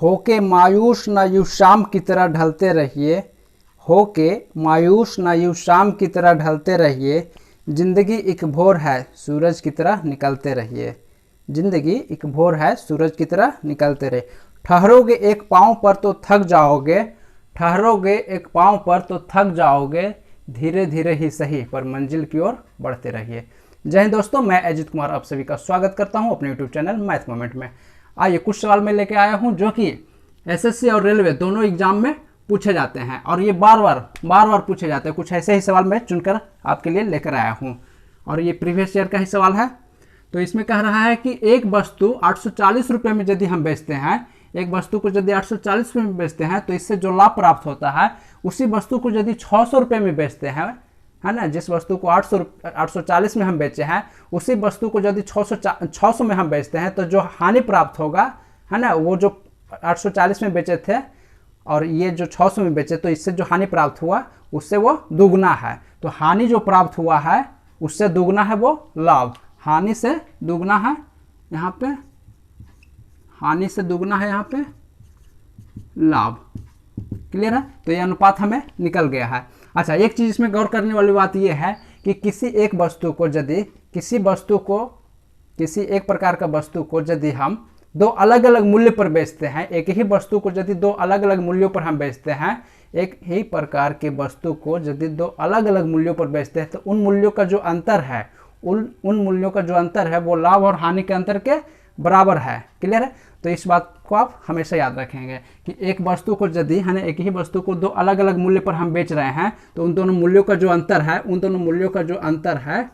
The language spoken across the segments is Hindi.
होके मायूस न यूं शाम की तरह ढलते रहिए, होके मायूस न यूं शाम की तरह ढलते रहिए, जिंदगी एक भोर है सूरज की तरह निकलते रहिए, जिंदगी एक भोर है सूरज की तरह निकलते रहिए। ठहरोगे एक पाँव पर तो थक जाओगे, ठहरोगे एक पाँव पर तो थक जाओगे, धीरे धीरे ही सही पर मंजिल की ओर बढ़ते रहिए। जय हिंद दोस्तों, मैं अजित कुमार आप सभी का स्वागत करता हूं अपने यूट्यूब चैनल मैथ मोमेंट में। आइए कुछ सवाल मैं लेके आया हूं जो कि एसएससी और रेलवे दोनों एग्जाम में पूछे जाते हैं और ये बार बार पूछे जाते हैं। कुछ ऐसे ही सवाल मैं चुनकर आपके लिए लेकर आया हूँ और ये प्रीवियस ईयर का ही सवाल है। तो इसमें कह रहा है कि एक वस्तु 840 रुपये में यदि हम बेचते हैं, एक वस्तु को यदि 840 रुपये में बेचते हैं तो इससे जो लाभ प्राप्त होता है उसी वस्तु को यदि 600 रुपये में बेचते हैं, है ना, जिस वस्तु को 840 में हम बेचे हैं उसी वस्तु को यदि 600 में हम बेचते हैं तो जो हानि प्राप्त होगा, है ना, वो जो 840 में बेचे थे और ये जो 600 में बेचे तो इससे जो हानि प्राप्त हुआ उससे वो दुगना है। तो हानि जो प्राप्त हुआ है उससे दुगना है वो लाभ, हानि से दुगना है यहाँ पे, हानि से दुगना है यहाँ पे लाभ। क्लियर है? तो ये अनुपात हमें निकल गया है। अच्छा, एक चीज इसमें गौर करने वाली बात ये है कि किसी एक वस्तु को यदि किसी एक प्रकार का वस्तु को यदि हम दो अलग अलग मूल्य पर बेचते हैं, एक ही वस्तु को यदि दो अलग अलग मूल्यों पर हम बेचते हैं, एक ही प्रकार के वस्तु को यदि दो अलग अलग मूल्यों पर बेचते हैं तो उन मूल्यों का जो अंतर है, उन मूल्यों का जो अंतर है वो लाभ और हानि के अंतर के बराबर है। क्लियर है? तो इस बात को आप हमेशा याद रखेंगे कि एक वस्तु को यदि, है ना, एक ही वस्तु को दो अलग अलग मूल्य पर हम बेच रहे हैं तो उन दोनों मूल्यों का जो अंतर है, उन दोनों मूल्यों का जो अंतर है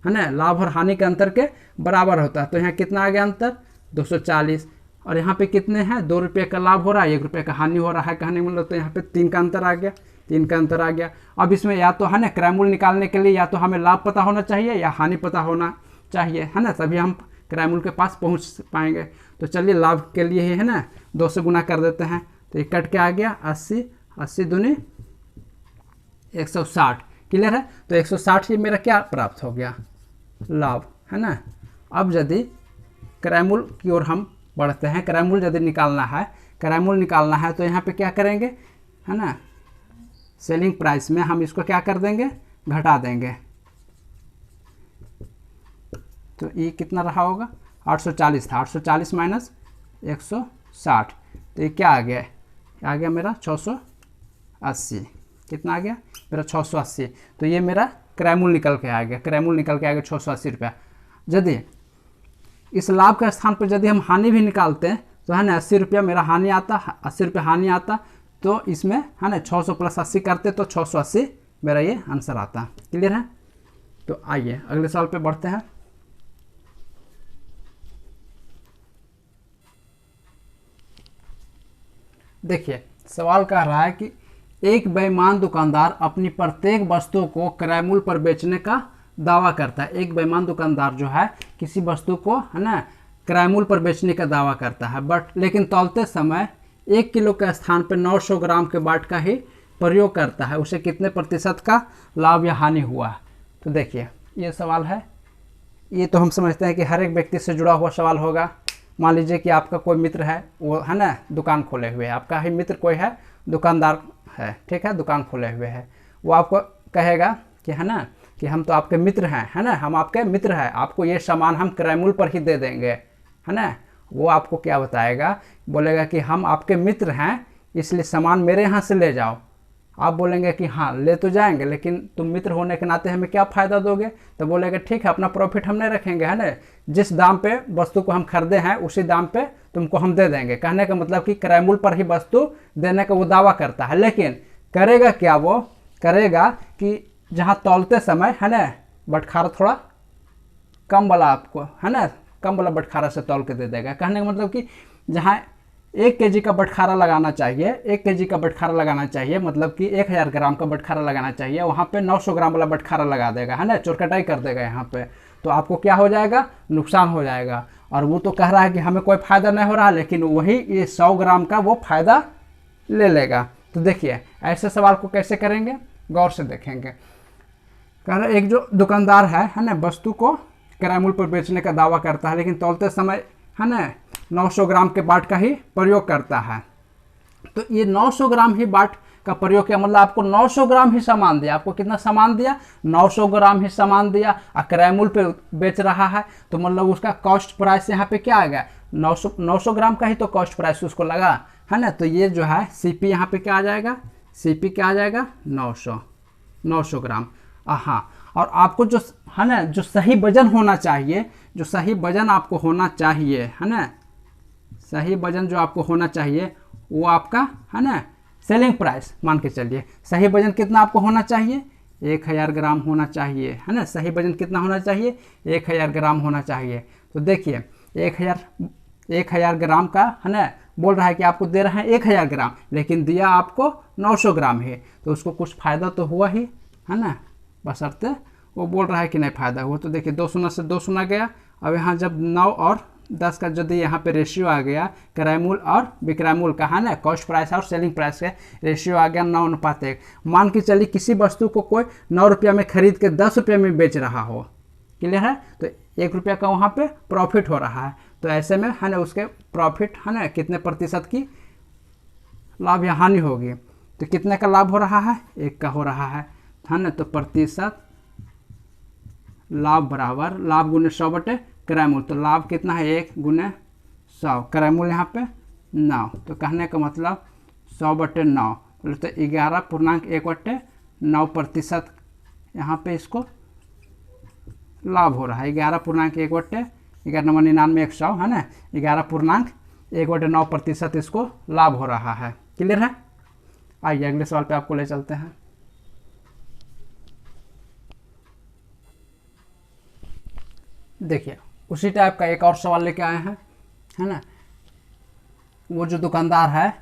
ना, लाभ और हानि के अंतर के बराबर होता है। तो यहाँ कितना आ गया अंतर? 240। और यहाँ पे कितने हैं? 2 रुपये का लाभ हो रहा है, 1 रुपये का हानि हो रहा है कहने मतलब। तो यहाँ पे 3 का अंतर आ गया, 3 का अंतर आ गया। अब इसमें या तो, है ना, क्रयमूल्य निकालने के लिए या तो हमें लाभ पता होना चाहिए या हानि पता होना चाहिए, है ना, तभी हम क्रयमूल्य के पास पहुँच पाएंगे। तो चलिए लाभ के लिए ही, है ना, 2 से गुना कर देते हैं। तो ये कट के आ गया 80, 80 दूनी 160। क्लियर है? तो 160 ही मेरा क्या प्राप्त हो गया? लाभ, है ना। अब यदि क्रयमूल्य की ओर हम बढ़ते हैं, क्रयमूल्य यदि निकालना है तो यहाँ पे क्या करेंगे, है ना, सेलिंग प्राइस में हम इसको क्या कर देंगे? घटा देंगे। तो ये कितना रहा होगा? 840 था, 840 माइनस 160, तो ये क्या आ गया? आ गया मेरा 680। कितना आ गया मेरा? 680। तो ये मेरा क्रयमूल्य निकल के आ गया, क्रयमूल्य निकल के आ गया 680 रुपया। यदि इस लाभ के स्थान पर यदि हम हानि भी निकालते हैं तो, है ना, 80 रुपया मेरा हानि आता, 80 रुपया हानि आता, तो इसमें, है ना, 600 प्लस 80 करते तो 680 मेरा ये आंसर आता। क्लियर है? तो आइए अगले सवाल पे बढ़ते हैं। देखिए सवाल कह रहा है कि एक बेईमान दुकानदार अपनी प्रत्येक वस्तु को क्रयमूल्य पर बेचने का दावा करता है। एक बेईमान दुकानदार जो है किसी वस्तु को, है ना, क्रयमूल्य पर बेचने का दावा करता है, लेकिन तौलते समय 1 किलो के स्थान पर 900 ग्राम के बाट का ही प्रयोग करता है। उसे कितने प्रतिशत का लाभ या हानि हुआ? तो देखिए ये सवाल है, ये तो हम समझते हैं कि हर एक व्यक्ति से जुड़ा हुआ सवाल होगा। मान लीजिए कि आपका कोई मित्र है, वो, है ना, दुकान खोले हुए है, आपका ही मित्र कोई है, दुकानदार है, ठीक है, दुकान खोले हुए है। वो आपको कहेगा कि, है ना, कि हम तो आपके मित्र हैं, है ना, हम आपके मित्र हैं, आपको ये सामान हम क्रयमूल्य पर ही दे देंगे, है ना। वो आपको क्या बताएगा? बोलेगा कि हम आपके मित्र हैं इसलिए सामान मेरे यहाँ से ले जाओ। आप बोलेंगे कि हाँ ले तो जाएंगे, लेकिन तुम मित्र होने के नाते हमें क्या फ़ायदा दोगे? तो बोलेगा ठीक है, अपना प्रॉफिट हम नहीं रखेंगे, है ना, जिस दाम पे वस्तु को हम खरीदे हैं उसी दाम पे तुमको हम दे देंगे। कहने का मतलब कि क्रयमूल्य पर ही वस्तु देने का वो दावा करता है, लेकिन करेगा क्या? वो करेगा कि जहाँ तौलते समय, है ना, बटखारा थोड़ा कम वाला आपको, है ना, कम वाला बटखारा से तौल के दे देगा। कहने का मतलब कि जहाँ 1 केजी का बटखारा लगाना चाहिए, 1 केजी का बटखारा लगाना चाहिए, मतलब कि 1000 ग्राम का बटखारा लगाना चाहिए, वहाँ पे 900 ग्राम वाला बटखारा लगा देगा, है ना, चोरकटाई कर देगा यहाँ पे। तो आपको क्या हो जाएगा? नुकसान हो जाएगा। और वो तो कह रहा है कि हमें कोई फ़ायदा नहीं हो रहा, लेकिन वही ये 100 ग्राम का वो फ़ायदा ले लेगा। तो देखिए ऐसे सवाल को कैसे करेंगे, गौर से देखेंगे। कह रहे एक जो दुकानदार है ना, वस्तु को क्रयमूल्य पर बेचने का दावा करता है, लेकिन तौलते समय, है ना, 900 ग्राम के बाट का ही प्रयोग करता है। तो ये 900 ग्राम ही बाट का प्रयोग किया, मतलब आपको 900 ग्राम ही सामान दिया। आपको कितना सामान दिया? 900 ग्राम ही सामान दिया, और क्रय मूल्य पे बेच रहा है, तो मतलब उसका कॉस्ट प्राइस यहाँ पे क्या आ गया? 900 ग्राम का ही तो कॉस्ट प्राइस उसको लगा, है ना। तो ये जो है सीपी यहाँ पे क्या आ जाएगा? सीपी क्या आ जाएगा? 900 ग्राम। हाँ, और आपको जो है ना, जो सही वजन होना चाहिए, जो सही वजन आपको होना चाहिए, है ना, सही वजन जो आपको होना चाहिए वो आपका, है ना, सेलिंग प्राइस मान के चलिए। सही वजन कितना आपको होना चाहिए? 1000 ग्राम होना चाहिए, है ना। सही वजन कितना होना चाहिए? 1000 ग्राम होना चाहिए। तो देखिए 1000 ग्राम का, है ना, बोल रहा है कि आपको दे रहे हैं 1000 ग्राम, लेकिन दिया आपको 900 ग्राम है, तो उसको कुछ फ़ायदा तो हुआ ही, है ना, बशर्ते वो बोल रहा है कि नहीं फ़ायदा हुआ। तो देखिए 2 शून्य से 2 शून्य गया। अब यहाँ जब 9 और 10 का यदि यहाँ पे रेशियो आ गया, क्रय मूल्य और विक्रय मूल्य का, है ना, कॉस्ट प्राइस और सेलिंग प्राइस का रेशियो आ गया 9:1। मान के चलिए किसी वस्तु को कोई 9 रुपया में खरीद के 10 रुपये में बेच रहा हो, क्लियर है, तो 1 रुपया का वहाँ पे प्रॉफिट हो रहा है। तो ऐसे में, है ना, उसके प्रॉफिट, है ना, कितने प्रतिशत की लाभ या हानि होगी? तो कितने का लाभ हो रहा है? 1 का हो रहा है ना। तो प्रतिशत लाभ बराबर लाभ गुने 100 बटे क्रय मूल्य। तो लाभ कितना है? 1 गुने 100, क्रय मूल्य यहाँ पे 9। तो कहने का मतलब 100 बटे 9, तो 11.1/9% यहाँ पे इसको लाभ हो रहा है। 11.1/1199 100, है ना, 11.1/9% इसको लाभ हो रहा है। क्लियर है? आइए अगले सवाल पे आपको ले चलते हैं। देखिए उसी टाइप का एक और सवाल लेके आए हैं, है ना। वो जो दुकानदार है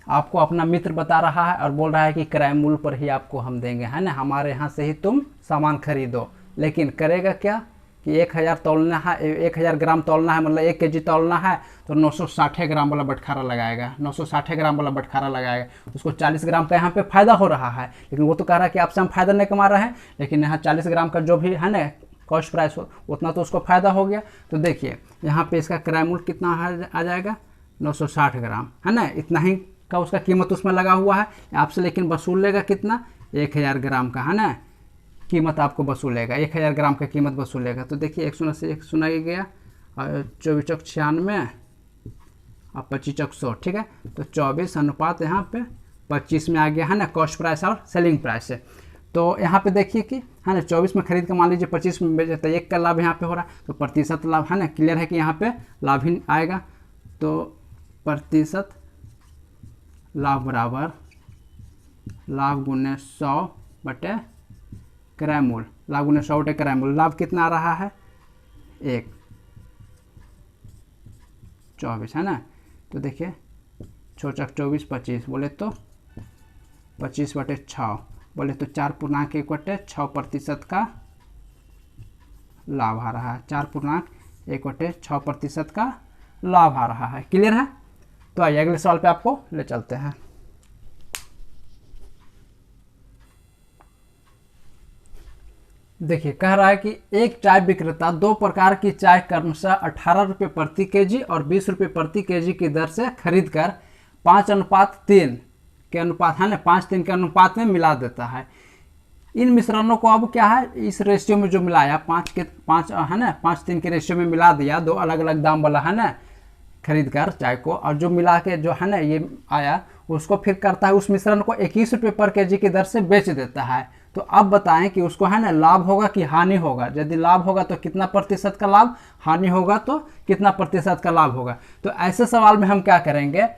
आपको अपना मित्र बता रहा है और बोल रहा है कि क्रय मूल्य पर ही आपको हम देंगे, है ना, हमारे यहाँ से ही तुम सामान खरीदो। लेकिन करेगा क्या कि 1000 तोलना है, 1000 ग्राम तोलना है, मतलब 1 केजी तोलना है, तो 960 ग्राम वाला बटखारा लगाएगा, 960 ग्राम वाला बटखारा लगाएगा। उसको 40 ग्राम का यहाँ पे फायदा हो रहा है, लेकिन वो तो कह रहा है कि आपसे हम फायदा नहीं कमा रहे हैं, लेकिन यहाँ 40 ग्राम का जो भी है ना कॉस्ट प्राइस हो उतना तो उसको फायदा हो गया। तो देखिए यहाँ पे इसका क्रय मूल्य कितना आ जाएगा? 960 ग्राम, है ना, इतना ही का उसका कीमत उसमें लगा हुआ है आपसे, लेकिन वसूल लेगा कितना? 1000 ग्राम का, है ना, कीमत आपको वसूलेगा, 1000 ग्राम का कीमत वसूलेगा। तो देखिए 1 शून्य से 1 शून्य गया, और 24 चौक 96 और 25 चौक 100, ठीक है। तो 24 अनुपात यहाँ पे 25 में आ गया, है ना, कॉस्ट प्राइस और सेलिंग प्राइस से। तो यहाँ पे देखिए कि, है ना, 24 में खरीद के मान लीजिए 25 में बेचे, तो 1 का लाभ यहाँ पे हो रहा है, तो प्रतिशत लाभ, है ना, क्लियर है कि यहाँ पे लाभ ही आएगा। तो प्रतिशत लाभ बराबर लाभ गुने 100 बटे क्रय मूल्य, लाभ गुने 100 बटे क्रय मूल्य। लाभ कितना आ रहा है? 1, 24, है ना। तो देखिए 6 चौक 24, 25 बोले तो 25 बटे 6 बोले तो 4.1/6% का लाभ आ रहा है, 4.1/6% का लाभ आ रहा है। क्लियर है? तो आइए अगले सवाल पे आपको ले चलते हैं। देखिए कह रहा है कि एक चाय विक्रेता 2 प्रकार की चाय क्रमशः 18 रुपये प्रति केजी और 20 रुपये प्रति केजी की दर से खरीद कर 5:3 के अनुपात, है ना, 5:3 के अनुपात में मिला देता है। इन मिश्रणों को अब क्या है, इस रेशियो में जो मिलाया 5 है ना, 5:3 के रेशियो में मिला दिया, 2 अलग अलग दाम वाला, है ना, खरीद कर चाय को, और जो मिला के जो है ना ये आया, उसको फिर करता है उस मिश्रण को 21 रुपये पर केजी की दर से बेच देता है। तो अब बताएं कि उसको, है ना, लाभ होगा कि हानि होगा? यदि लाभ होगा तो कितना प्रतिशत का लाभ, हानि होगा तो कितना प्रतिशत का लाभ होगा? तो ऐसे सवाल में हम क्या करेंगे,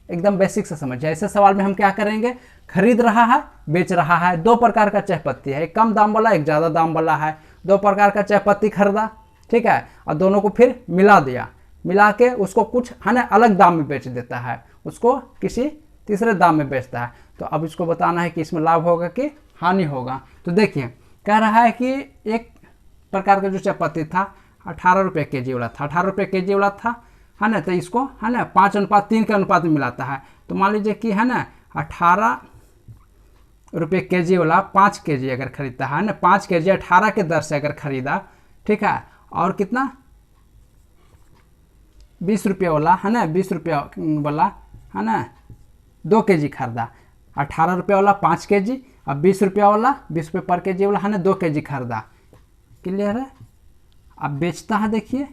एकदम बेसिक से समझिए। ऐसे सवाल में हम क्या करेंगे, खरीद रहा है, बेच रहा है, 2 प्रकार का चाय पत्ती है, एक कम दाम वाला, एक ज़्यादा दाम वाला है, 2 प्रकार का चाय पत्ती खरीदा, ठीक है, और दोनों को फिर मिला दिया, मिला के उसको कुछ, है ना, अलग दाम में बेच देता है, उसको किसी तीसरे दाम में बेचता है। तो अब इसको बताना है कि इसमें लाभ होगा कि हानि होगा। तो देखिए कह रहा है कि एक प्रकार का जो चाय पत्ती था 18 रुपये केजी वाला था, 18 रुपये केजी वाला था, है ना, तो इसको, है ना, 5:3 के अनुपात में मिलाता है। तो मान लीजिए कि, है ना, 18 रुपये केजी वाला 5 केजी अगर खरीदता है ना, 5 केजी 18 के दर से अगर खरीदा, ठीक है, और कितना 20 रुपये वाला है ना, 20 रुपये वाला है ना 2 kg खरीदा, 18 रुपये वाला 5 kg, अब 20 रुपये वाला 20 रुपये पर kg वाला है ना 2 kg खरीदा। क्लियर है। अब बेचता है, देखिए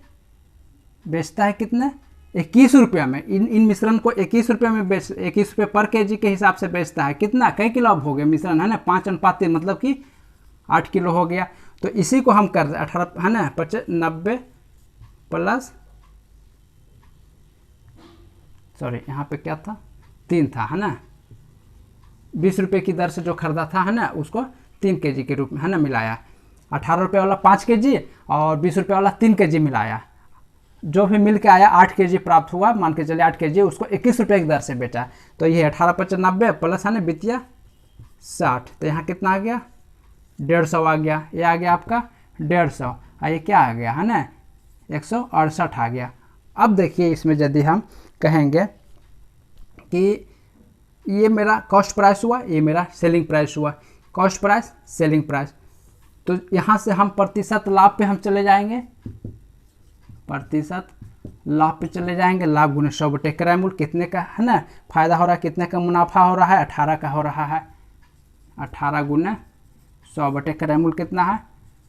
बेचता है कितने 21 रुपये में। इन मिश्रण को 21 रुपये में 21 रुपये पर kg के हिसाब से बेचता है। कितना कई किलो अब हो गया मिश्रण है ना 5:3 मतलब कि 8 किलो हो गया। तो इसी को हम कर 18 है ना 90 प्लस सॉरी यहाँ पे क्या था 3 था है ना, 20 रुपये की दर से जो खरीदा था है ना उसको 3 kg के रूप में है ना मिलाया। 18 रुपये वाला 5 kg और 20 रुपये वाला 3 kg मिलाया, जो भी मिल के आया 8 kg प्राप्त हुआ। मान के चलिए 8 kg, उसको 21 रुपये की दर से बेचा। तो ये 18×5 = 90 प्लस है ना बितिया 60, तो यहाँ कितना आ गया 150 आ गया। ये आ गया आपका 150 और ये क्या आ गया है ना 168 आ गया। अब देखिए इसमें यदि हम कहेंगे कि ये मेरा कॉस्ट प्राइस हुआ, ये मेरा सेलिंग प्राइस हुआ, कॉस्ट प्राइस सेलिंग प्राइस, तो यहाँ से हम प्रतिशत लाभ पे हम चले जाएंगे, प्रतिशत लाभ पे चले जाएंगे। लाभ गुने 100 क्रय मूल्य कितने का है ना फायदा हो रहा है, कितने का मुनाफा हो रहा है 18 का हो रहा है। 18 गुने 100 क्रय मूल्य कितना है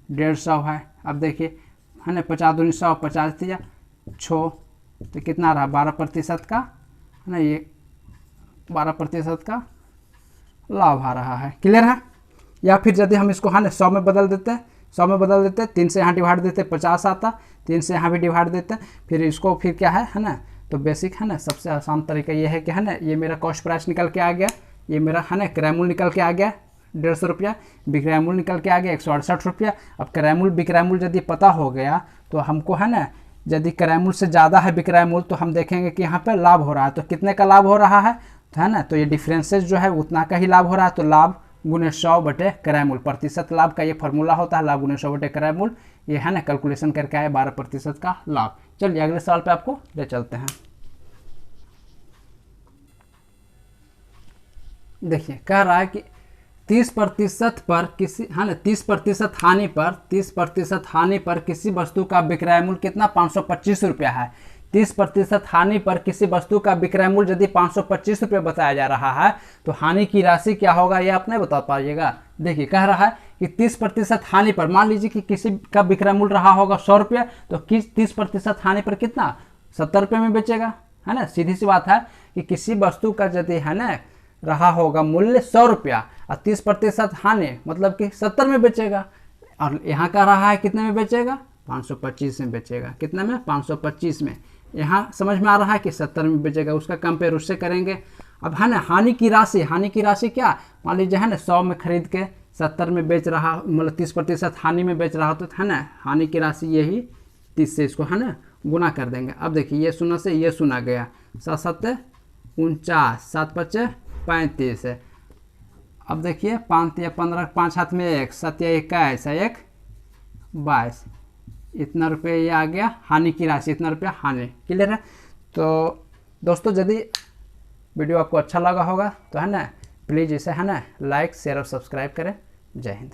150 है। अब देखिए है ना 50 दूनी 100, 50 दिया 6, तो कितना रहा 12% का है ना, ये 12% का लाभ आ रहा है। क्लियर है। या फिर यदि हम इसको है ना 100 में बदल देते हैं, 100 में बदल देते हैं, 3 से यहाँ डिवाइड देते 50 आता, 3 से यहाँ भी डिवाइड देते हैं, फिर इसको फिर क्या है ना, तो बेसिक है ना सबसे आसान तरीका ये है कि है ना ये मेरा कॉस्ट प्राइस निकल के आ गया, ये मेरा है ना क्रय मूल्य निकल के आ गया 150 रुपया, विक्रय मूल्य निकल के आ गया 168 रुपया। अब क्रय मूल्य विक्रय मूल्य यदि पता हो गया तो हमको है ना यदि क्रय मूल्य से ज़्यादा है विक्रय मूल्य तो हम देखेंगे कि यहाँ पे लाभ हो रहा है, तो कितने का लाभ हो रहा है तो है ना, तो ये डिफरेंसेस जो है उतना का ही लाभ हो रहा है। तो लाभ गुने 100 क्रय मूल्य, प्रतिशत लाभ का ये फॉर्मूला होता है, लाभ गुने 100 क्रय मूल्य, ये है ना कैलकुलेशन करके आए 12% का लाभ। चलिए अगले सवाल पे आपको ले चलते हैं। देखिए कह रहा है कि 30% पर किसी है ना 30% हानि पर 30% हानि पर किसी वस्तु का विक्रय मूल्य कितना 525 रुपया है। 30% हानि पर किसी वस्तु का विक्रय मूल्य यदि 525 रुपये बताया जा रहा है तो हानि की राशि क्या होगा ये आप नहीं बता पाइएगा। देखिए कह रहा है कि 30% हानि पर, मान लीजिए कि किसी का विक्रय मूल्य रहा होगा 100 रुपया, तो 30% हानि पर कितना 70 रुपये में बेचेगा है ना। सीधी सी बात है कि किसी वस्तु का यदि है ना रहा होगा मूल्य 100 रुपया और 30% हानि मतलब कि 70 में बेचेगा, और यहाँ का रहा है कितने में बेचेगा 525 में बेचेगा। कितने में 525 में। यहाँ समझ में आ रहा है कि 70 में बेचेगा, उसका कंपेयर उससे करेंगे। अब है ना हानि की राशि क्या, मान लीजिए है ना 100 में खरीद के 70 में बेच रहा, मतलब 30% हानि में बेच रहा हो तो है ना हानि की राशि यही 30 से इसको है ना गुना कर देंगे। अब देखिए ये शून्य से ये सुना गया 7×7 = 49, 7×5 = 35 है। अब देखिए 5 या 15, 5 हाथ में 1, 7 या 21, 1 22, इतना रुपये ये आ गया हानि की राशि, इतना रुपया हानि। क्लियर है। तो दोस्तों यदि वीडियो आपको अच्छा लगा होगा तो है ना प्लीज़ इसे है ना लाइक शेयर और सब्सक्राइब करें। जय हिंद।